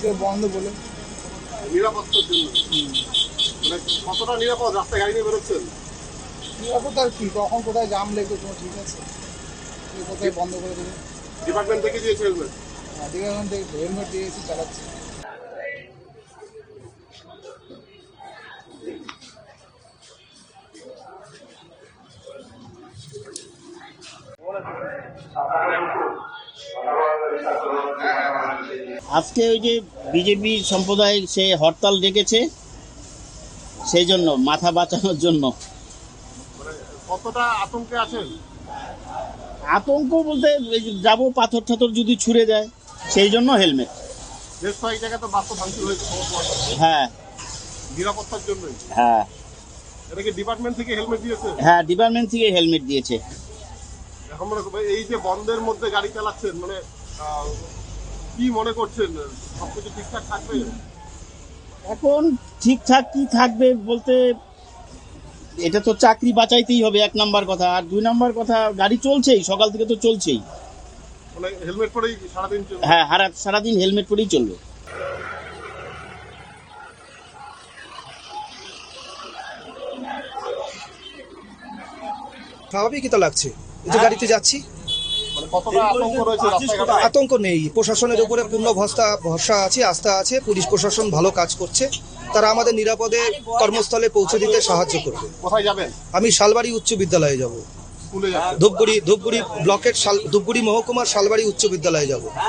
আজকে বন্ধ বলে। নিরাপত্তার জন্য মানে কতটা নিরাপদ রাস্তায় গাড়ি নিয়ে বেরোচ্ছেন? নিরাপদ আর কি, কখন কোথায় জাম লেগে কোনো ঠিক আছে, কোথায় বন্ধ করে দেবে। ডিপার্টমেন্ট থেকে দিয়েছে হেলমেট? হ্যাঁ, ঠিক আছে, হেলমেট দিয়েছি, চালাচ্ছি। আজকে ওই যে বিজেপি সম্প্রদায় সে হরতাল ডেকেছে, সেই জন্য মাথা বাঁচানোর জন্য। কতটা আতঙ্কে আছেন? আতঙ্ক বলতে যাবো, পাথর ঠাথর যদি ছুঁড়ে দেয়, সেই জন্য হেলমেট। বেশ কয়েক জায়গায় তো বাস্তব ভাঙচুর হয়েছে খবর পাওয়া যায়। হ্যাঁ নিরাপত্তার জন্যই। হ্যাঁ এটা কি ডিপার্টমেন্ট থেকে হেলমেট দিয়েছে? হ্যাঁ, ডিপার্টমেন্ট থেকে হেলমেট দিয়েছে। এখন মনে করবে এই যে বন্ধের মধ্যে গাড়ি চালাচ্ছেন, মানে কি মনে করছেন সবকিছু ঠিকঠাক থাকবে? এখন ঠিকঠাক কি থাকবে বলতে, এটা তো চাকরি বাঁচাইতেই হবে এক নাম্বার কথা, আর দুই নাম্বার কথা গাড়ি চলছেই, সকাল থেকে তো চলছেই। মানে হেলমেট পরেই সারাদিন চলবে? হ্যাঁ, সারাদিন হেলমেট পরেই চলবে। স্বাভাবিকই তো লাগছে, এই যে গাড়িতে যাচ্ছি। মানে কতটা আতঙ্ক রয়েছে রাস্তাঘাটে? আতঙ্ক নেই, প্রশাসনের উপরে পূর্ণ ভরসা আছে, আস্থা আছে। পুলিশ প্রশাসন ভালো কাজ করছে, তারা আমাদের নিরাপদে কর্মস্থলে পৌঁছে দিতে সাহায্য করবে। কোথায় যাবেন? আমি শালবাড়ি উচ্চ বিদ্যালয়ে যাব, স্কুলে যাবেন? ধূপগুড়ি ব্লকের ধূপগুড়ি মহকুমার শালবাড়ি উচ্চ বিদ্যালয়ে যাব।